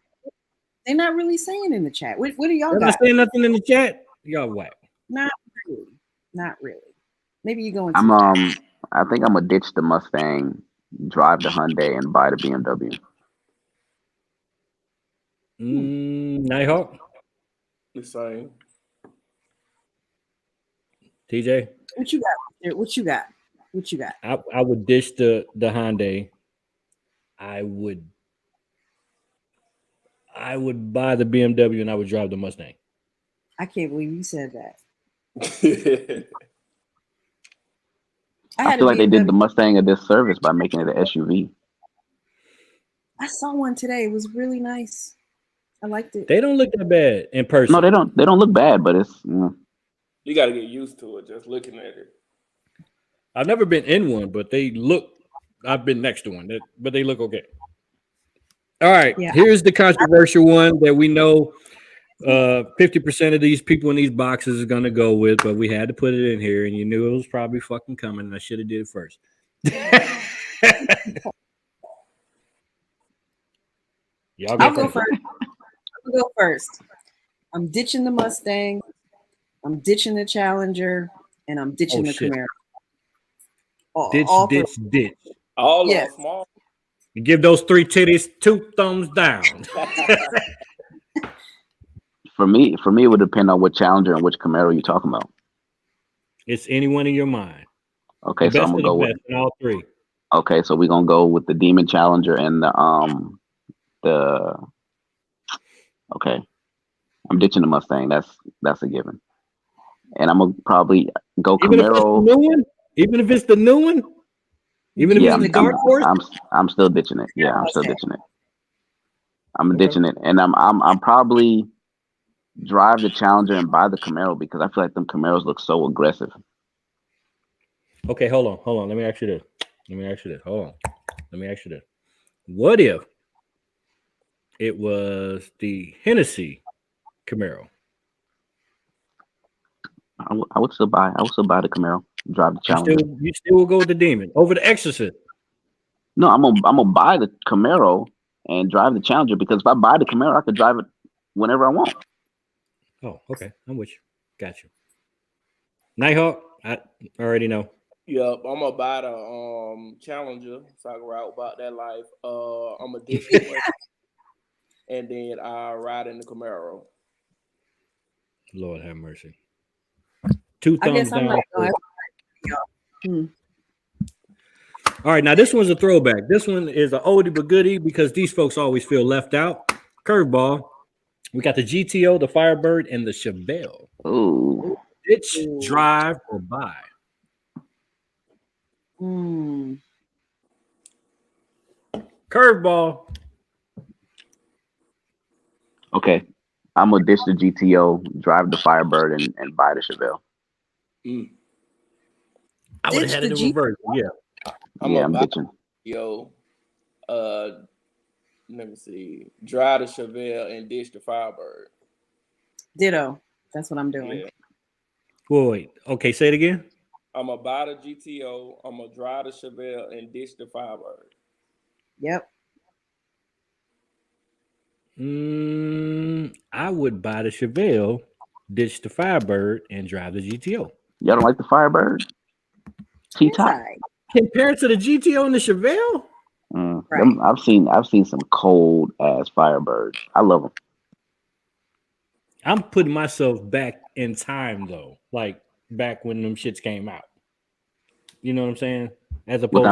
They're not really saying in the chat. What do y'all got? They're not saying nothing in the chat. Y'all whack. Not really. Maybe you go into. I think I'm gonna ditch the Mustang, drive the Hyundai, and buy the BMW. Nighthawk. The same. TJ. What you got? I would ditch the Hyundai. I would buy the BMW and I would drive the Mustang. I can't believe you said that. I feel like they did the Mustang a disservice by making it an SUV. I saw one today. It was really nice. I liked it. They don't look that bad in person. No, they don't. They don't look bad, but it's. You got to get used to it just looking at it. I've never been in one, but they look. I've been next to one, but they look okay. All right, Here's the controversial one that we know 50% of these people in these boxes is going to go with, but we had to put it in here, and you knew it was probably fucking coming, and I should have did it first. I'll go first. I'm ditching the Mustang. I'm ditching the Challenger, and I'm ditching the Camaro. Ditch. All small. You give those 3 titties 2 thumbs down. For me, it would depend on what Challenger and which Camaro you're talking about. It's anyone in your mind. Okay, so I'm gonna go with all 3. Okay, so we're gonna go with the Demon Challenger and the Okay, I'm ditching the Mustang. That's a given. And I'm gonna probably go Camaro. Even if it's the new one. Even if it's the dark horse. I'm still ditching it. Yeah, I'm still ditching it. I'm ditching it, and I'm probably drive the Challenger and buy the Camaro because I feel like them Camaros look so aggressive. Okay, hold on. Let me ask you this. Hold on. Let me ask you this. What if it was the Hennessy Camaro? I would still buy the Camaro. Drive the Challenger. You still will go with the Demon over the Exorcist. No, I'm gonna buy the Camaro and drive the Challenger because if I buy the Camaro, I could drive it whenever I want. Oh, okay. I'm with you. Got you. Nighthawk, I already know. Yep, I'm gonna buy the Challenger so I can ride about that life. I'm gonna ditch and then I'll ride in the Camaro. Lord have mercy. 2 thumbs down. All right, now this one's a throwback. This one is an oldie but goodie because these folks always feel left out. Curveball. We got the GTO, the Firebird, and the Chevelle. Ooh. Ditch, drive, or buy? Curveball. Okay. I'm going to ditch the GTO, drive the Firebird, and buy the Chevelle. I would have had it in reverse. Yeah. I'm ditching. Let me see. Drive the Chevelle and ditch the Firebird. Ditto. That's what I'm doing. Yeah. Wait. Okay, say it again. I'm going to buy the GTO. I'm going to drive the Chevelle and ditch the Firebird. Yep. I would buy the Chevelle, ditch the Firebird, and drive the GTO. Y'all don't like the Firebird? T-top. Compared to the GTO and the Chevelle? Right. I've seen some cold ass Firebirds. I love them. I'm putting myself back in time though, like back when them shits came out. You know what I'm saying? As opposed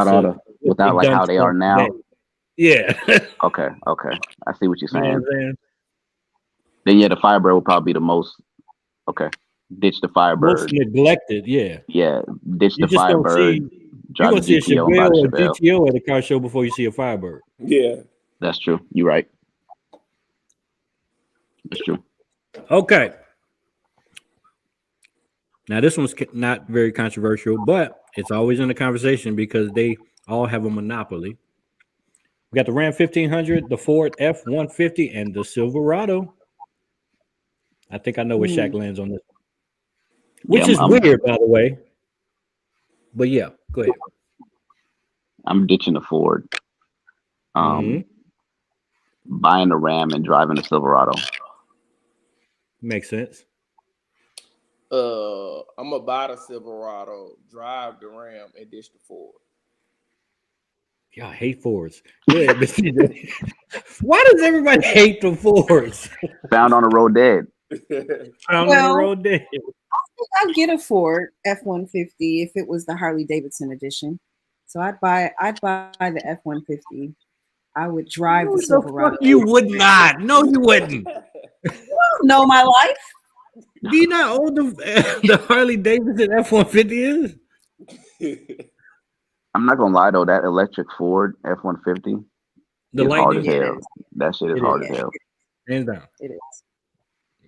without like how they are now. Today. Yeah. Okay. I see what you're saying. You know what I'm saying? Then yeah, the Firebird will probably be the most. Okay, ditch the Firebird. Most neglected, yeah. Yeah, ditch the Firebird. You're gonna see a Chevelle or a GTO at a car show before you see a Firebird. Yeah, that's true. You're right. That's true. Okay. Now this one's not very controversial, but it's always in the conversation because they all have a monopoly. We got the Ram 1500, the Ford F-150, and the Silverado. I think I know where Shaq lands on this, which is weird, by the way. But yeah, go ahead. I'm ditching the Ford. Buying the Ram and driving the Silverado. Makes sense. I'm gonna buy the Silverado, drive the Ram, and ditch the Ford. Y'all hate Fords. Go ahead, why does everybody hate the Fords? Found on the road dead. Found on the road dead. I'd get a Ford F-150 if it was the Harley Davidson edition. So I'd buy the F-150. I would drive the Silverado. You would not. No, you wouldn't. You don't know my life. Do you not own the Harley Davidson F-150 is? I'm not gonna lie though, that electric Ford F-150 is hard as hell. That shit is hard as hell. Hands down. It is.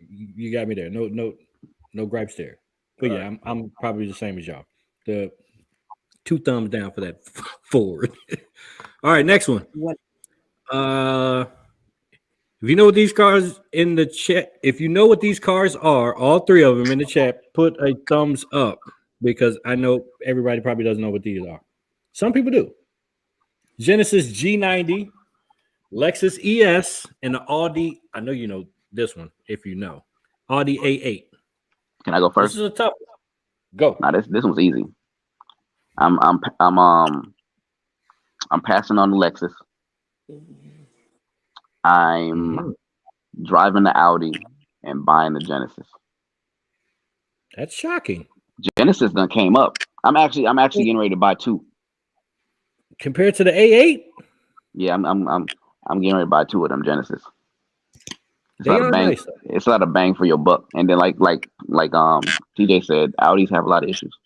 You got me there. No gripes there. But yeah, I'm probably the same as y'all. The 2 thumbs down for that Ford. All right, next one. What? If you know what these cars in the chat, if you know what these cars are, all 3 of them in the chat, put a thumbs up because I know everybody probably doesn't know what these are. Some people do. Genesis G90, Lexus ES, and the Audi. I know you know this one if you know. Audi A8. Can I go first? This is a tough one. Go. Nah, this one's easy. I'm passing on the Lexus. I'm driving the Audi and buying the Genesis. That's shocking. Genesis done came up. I'm actually getting ready to buy 2. Compared to the A8? Yeah, I'm getting ready to buy 2 of them Genesis. It's not a bang. Nice. It's not a bang for your buck. And then like TJ said, Audis have a lot of issues.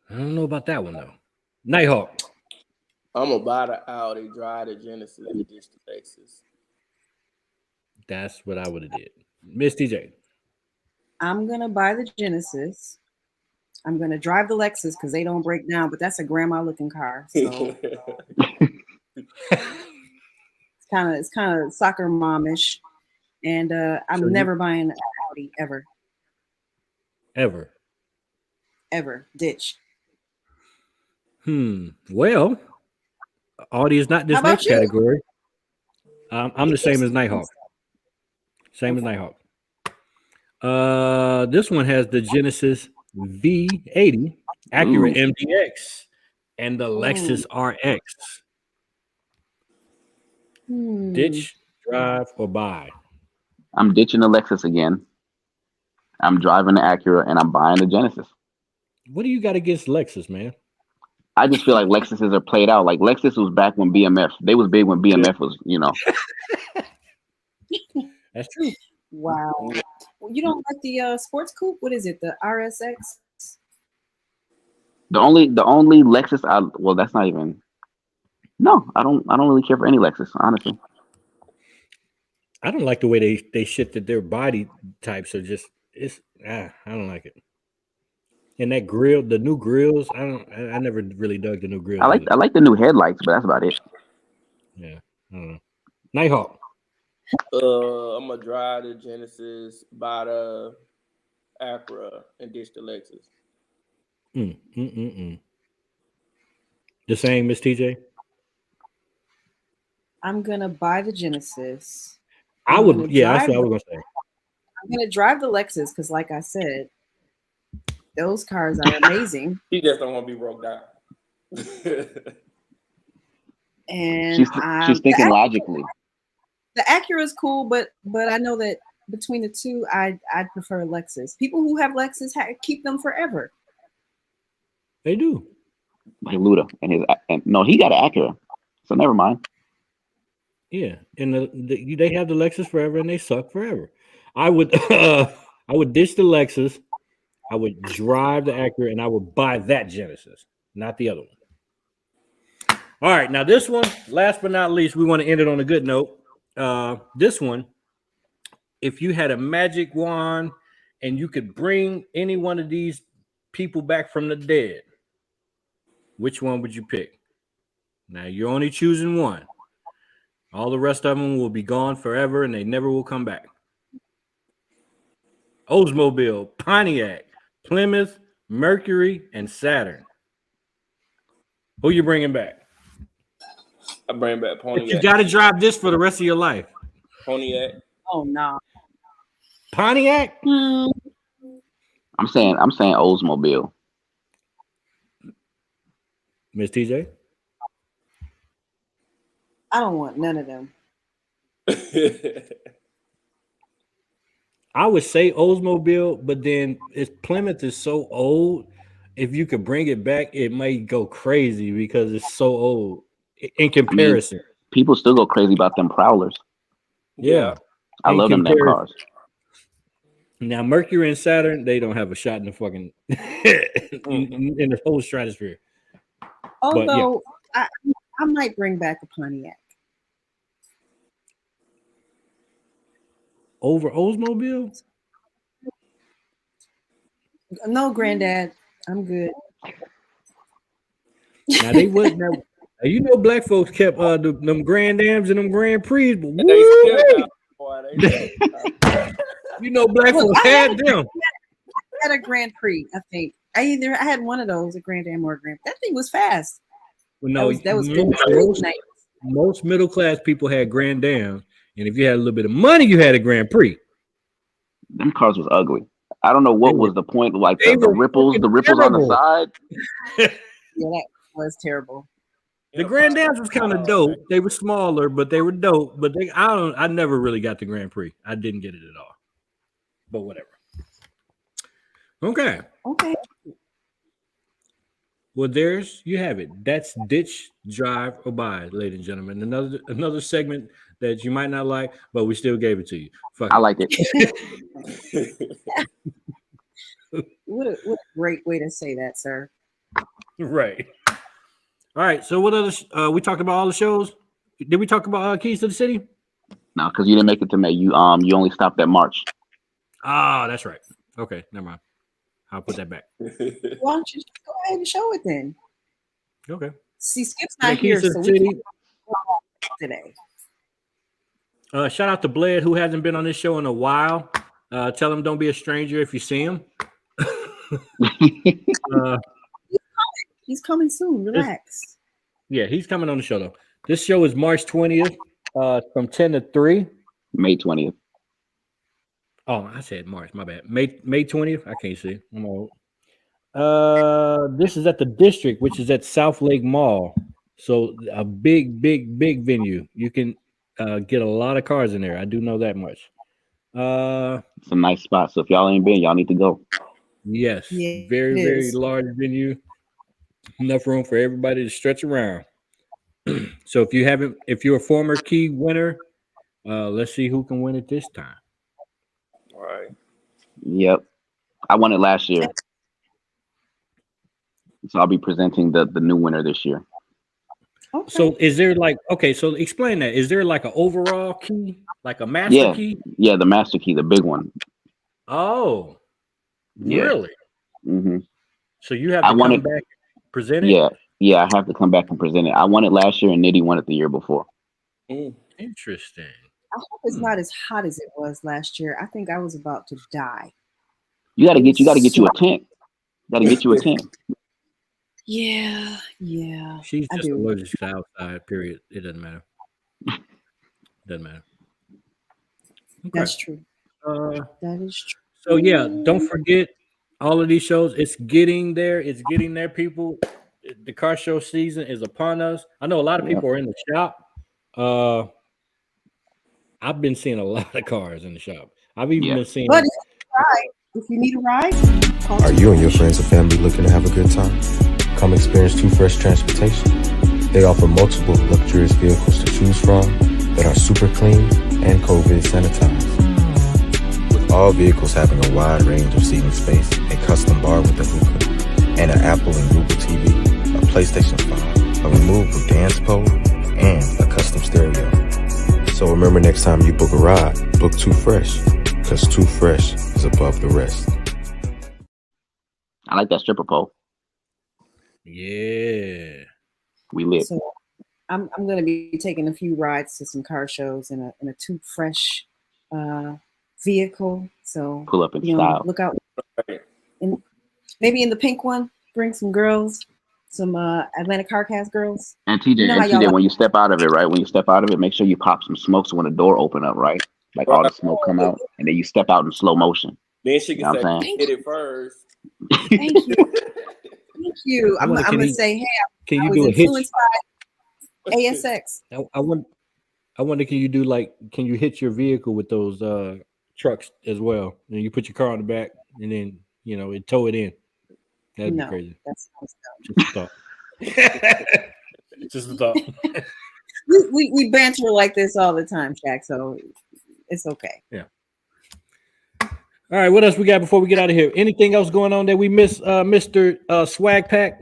I don't know about that one though. Nighthawk. I'm gonna buy the Audi, drive the Genesis, and ditch the Lexus. That's what I would have did. Miss TJ. I'm gonna buy the Genesis. I'm gonna drive the Lexus because they don't break down, but that's a grandma looking car. So it's kind of soccer momish. And I'm never buying an Audi ever. Ever. Ditch. Well, Audi is not this next category. I'm the same as Nighthawk. Same as Nighthawk. This one has the Genesis V80, Acura MDX, and the Lexus RX. Ditch, drive, or buy? I'm ditching the Lexus again. I'm driving the Acura, and I'm buying the Genesis. What do you got against Lexus, man? I just feel like Lexuses are played out. Like Lexus was back when BMF. They was big when BMF was, That's true. Wow. You don't like the sports coupe? What is it? The RSX? The only Lexus that's not even. No, I don't really care for any Lexus, honestly. I don't like the way they shifted their body types. Are just I don't like it. And that grill, the new grills, I never really dug the new grills. I like the new headlights, but that's about it. Yeah, I don't know. Nighthawk. I'm gonna drive the Genesis, buy the Acura, and ditch the Lexus. The same, Miss TJ. I'm gonna buy the Genesis. That's what I was gonna say. I'm gonna drive the Lexus because, like I said, those cars are amazing. He just don't want to be broke down. And she's thinking logically. The Acura is cool, but I know that between the two, I'd prefer Lexus. People who have Lexus keep them forever. They do. Like Luda and no, he got an Acura, so never mind. Yeah, and they have the Lexus forever, and they suck forever. I would I would ditch the Lexus. I would drive the Acura, and I would buy that Genesis, not the other one. All right, now this one, last but not least, we want to end it on a good note. This one, if you had a magic wand and you could bring any one of these people back from the dead, which one would you pick? Now you're only choosing one. All the rest of them will be gone forever, and they never will come back. Oldsmobile, Pontiac, Plymouth, Mercury, and Saturn. Who you bringing back? I bring back Pontiac. But you got to drive this for the rest of your life. Pontiac. Oh no. Pontiac? I'm saying Oldsmobile. Miss TJ? I don't want none of them. I would say Oldsmobile, but then Plymouth is so old. If you could bring it back, it might go crazy because it's so old in comparison. I mean, people still go crazy about them Prowlers. Yeah. I love them damn cars. Now, Mercury and Saturn, they don't have a shot in the fucking in the whole stratosphere. Although I might bring back a Pontiac. Over Oldsmobile? No, Granddad, I'm good. Now they would. You know, black folks kept them Grand Ams and them Grand Prix, but you know, black folks had them. I had a Grand Prix, I think. I had one of those, a Grand Am or a Grand. That thing was fast. Well, no, that was most middle class people had Grand Ams, and if you had a little bit of money, you had a Grand Prix. Them cars was ugly. I don't know what was the point. Like the ripples on the side. Yeah, that was terrible. The Grand Ams was kind of dope. They were smaller, but they were dope. But I never really got the Grand Prix. I didn't get it at all. But whatever. Okay. Well, there's you have it. That's ditch, drive, or buy, ladies and gentlemen. Another segment that you might not like, but we still gave it to you. I like it. What a great way to say that, sir. Right. All right. So what other? We talked about all the shows. Did we talk about Keys to the City? No, because you didn't make it to May. You only stopped at March. Ah, that's right. Okay, never mind. I'll put that back. Why don't you just go ahead and show it then? Okay. See, Skip's not here, so we can't today. Shout out to Bled, who hasn't been on this show in a while. Tell him don't be a stranger if you see him. He's coming soon. Relax. Yeah, he's coming on the show though. This show is March 20th, from 10 to 3. May 20th. Oh, I said March. My bad. May 20th. I can't see. I'm old. This is at the District, which is at South Lake Mall. So a big venue. You can get a lot of cars in there. I do know that much. It's a nice spot. So if y'all ain't been, y'all need to go. Yes. Very large venue. Enough room for everybody to stretch around. So if you're a former key winner, let's see who can win it this time. All right. Yep. I won it last year. So I'll be presenting the new winner this year. Okay. So is there so explain that. Is there like an overall key, like a master key? Yeah, the master key, the big one. Oh, really? Mm-hmm. So you have to come back and present it? Yeah, I have to come back and present it. I won it last year and Nitty won it the year before. Interesting. I hope it's not as hot as it was last year. I think I was about to die. You gotta get you a tent. Gotta get you a tent. Yeah. She's just allergic to outside, period. It doesn't matter. Okay. That's true. That is true. So yeah, don't forget all of these shows. It's getting there. It's getting there, people. the car show season is upon us. I know a lot of people are in the shop. I've been seeing a lot of cars in the shop. I've even been seeing. But if you need a ride, are you and your friends and family looking to have a good time? Come experience Too Fresh Transportation. They offer multiple luxurious vehicles to choose from that are super clean and COVID sanitized. With all vehicles having a wide range of seating space, a custom bar with a hookah, and an Apple and Google TV, a PlayStation 5, a removable dance pole, and a custom stereo. So remember, next time you book a ride, book Too Fresh, because Too Fresh is above the rest. I like that stripper pole. Yeah. We lit. So I'm going to be taking a few rides to some car shows in a Too Fresh vehicle. So pull up in style. Look out. Maybe in the pink one, bring some girls, some Atlanta CarCast girls. And TJ, when you step out of it, right? When you step out of it, make sure you pop some smoke so when the door open up, right? Like all the smoke come out, and then you step out in slow motion. Then she can say, "Hit it first." Thank you. Thank you. I'm gonna say, hey, can you do a hitch? By ASX. I wonder, can you hitch your vehicle with those trucks as well? And you put your car on the back, and then it tow it in. That'd be crazy. That's just a thought. Just a thought. we banter like this all the time, Shaq. So it's okay. Yeah. All right, what else we got before we get out of here? Anything else going on that we missed, Mr. Swag Pack?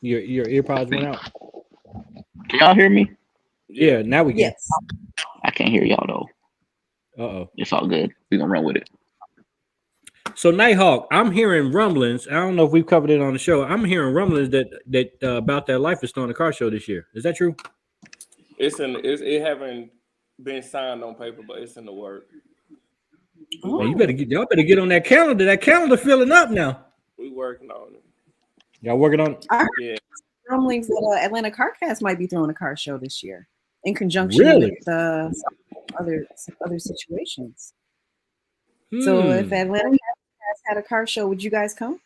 Your earpods went out. Can y'all hear me? Yeah, now we can. Yes. I can't hear y'all though. Uh-oh. It's all good. We're gonna run with it. So Nighthawk, I'm hearing rumblings. I don't know if we've covered it on the show. I'm hearing rumblings that About That Life is throwing a car show this year. Is that true? It haven't been signed on paper, but it's in the work. Oh. Well, y'all better get on that calendar. That calendar filling up now. We working on it. Y'all working on it? I heard rumblings that Atlanta CarCast might be throwing a car show this year in conjunction with other situations. So if Atlanta CarCast had a car show, would you guys come?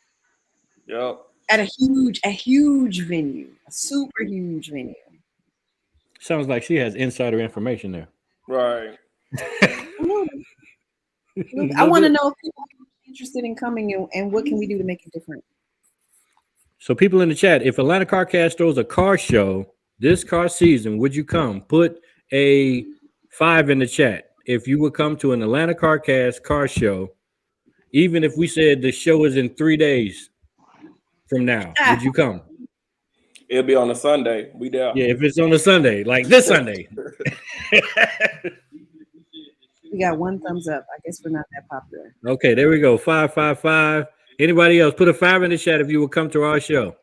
Yep. At a huge venue, a super huge venue. Sounds like she has insider information there. Right. I want to know if people are interested in coming and what can we do to make it different. So people in the chat, if Atlanta CarCast throws a car show this car season, would you come? Put a 5 in the chat. If you would come to an Atlanta CarCast car show, even if we said the show is in 3 days from now, would you come? It'll be on a Sunday. We there. Yeah, if it's on a Sunday, like this Sunday. We got 1 thumbs up. I guess we're not that popular. Okay, there we go. 5, 5, 5. Anybody else? Put a 5 in the chat if you will come to our show.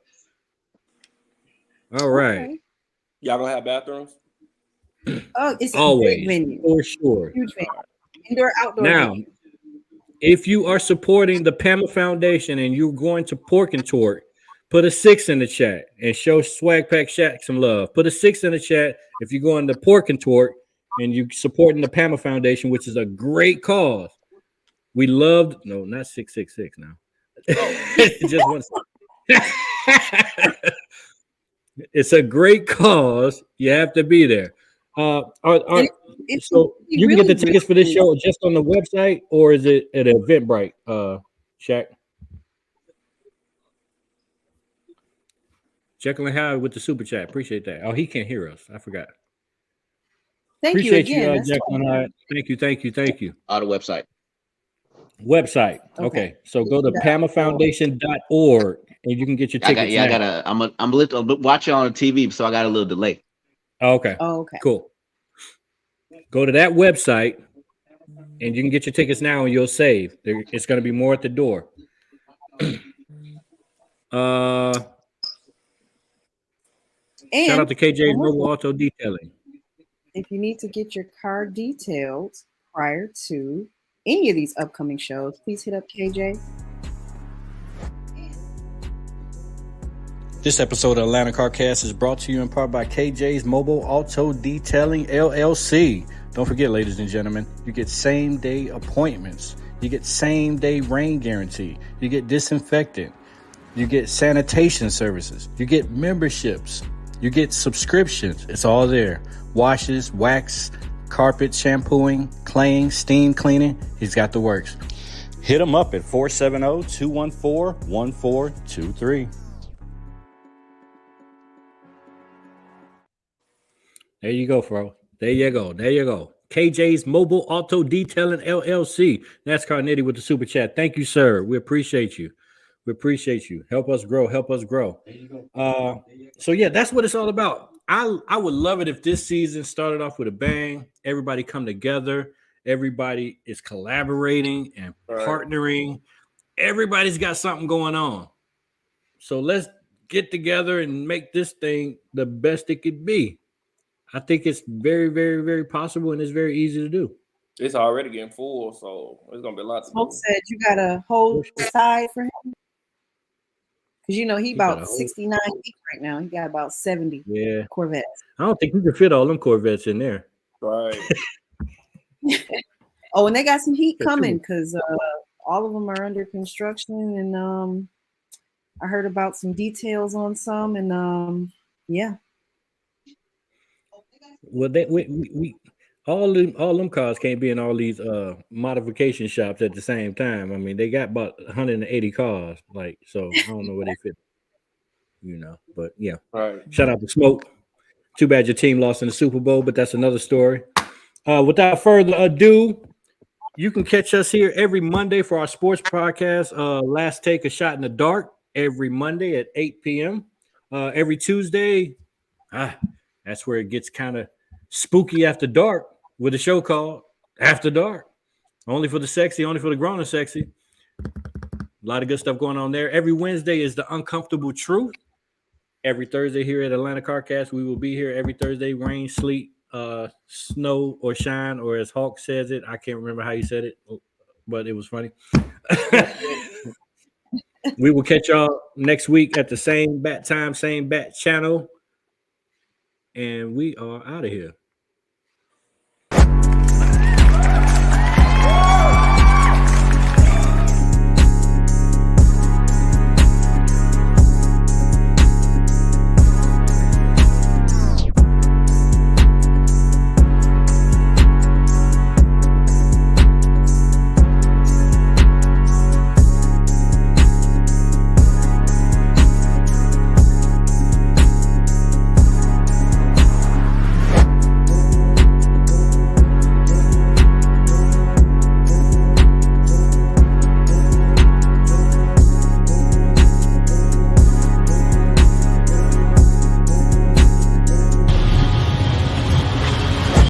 All right. Okay. Y'all gonna have bathrooms? Oh, it's always a big venue. For sure. Huge venue. Indoor, outdoor. Now, venue. if you are supporting the PAMA Foundation and you're going to Pork and Torque, put a 6 in the chat and show Swag Pack Shack some love. Put a 6 in the chat if you're going to Pork and Torque and you're supporting the PAMA Foundation, which is a great cause. We loved, no, not 666 now. Just one. It's a great cause. You have to be there. So you can get the tickets for this show just on the website, or is it at Eventbrite, Shaq? Jekyll and Hyde with the super chat. Appreciate that. Oh, he can't hear us. I forgot. Appreciate you, Jekyll and Hyde. Thank you. On the website. Okay. So go to pamafoundation.org and you can get your tickets. I'm watching on the TV, so I got a little delay. Okay. Cool. Go to that website and you can get your tickets now and you'll save. It's going to be more at the door. And shout out to KJ's Mobile Auto Detailing. If you need to get your car detailed prior to any of these upcoming shows, please hit up KJ. This episode of Atlanta CarCast is brought to you in part by KJ's Mobile Auto Detailing LLC. Don't forget, ladies and gentlemen, you get same-day appointments. You get same-day rain guarantee. You get disinfectant. You get sanitation services. You get memberships. You get subscriptions. It's all there. Washes, wax, carpet shampooing, claying, steam cleaning. He's got the works. Hit him up at 470-214-1423. There you go, bro. There you go. KJ's Mobile Auto Detailing LLC. NASCAR Nitty with the super chat. Thank you, sir. We appreciate you. Help us grow. There you go. So yeah, that's what it's all about. I would love it if this season started off with a bang. Everybody come together. Everybody is collaborating and partnering. Everybody's got something going on. So let's get together and make this thing the best it could be. I think it's very, very, very possible, and it's very easy to do. It's already getting full, so it's gonna be a lot. Smoke said you got a whole side for him, because he about 69 deep right now. He got about 70 Corvettes. I don't think you can fit all them Corvettes in there. Right. Oh, and they got some heat coming because all of them are under construction, and I heard about some details on some, and yeah. Well, we all them cars can't be in all these modification shops at the same time. I mean, they got about 180 cars, so I don't know where they fit. But yeah. Right. Shout out to Smoke. Too bad your team lost in the Super Bowl, but that's another story. Without further ado, you can catch us here every Monday for our sports podcast. Last Take, a Shot in the Dark, every Monday at 8 p.m. Every Tuesday, that's where it gets kind of spooky after dark with a show called After Dark. Only for the sexy, only for the grown and sexy. A lot of good stuff going on there. Every Wednesday is the Uncomfortable Truth. Every Thursday here at Atlanta CarCast, we will be here every Thursday, rain, sleet, snow, or shine, or as Hawk says it. I can't remember how he said it, but it was funny. We will catch y'all next week at the same bat time, same bat channel. And we are out of here.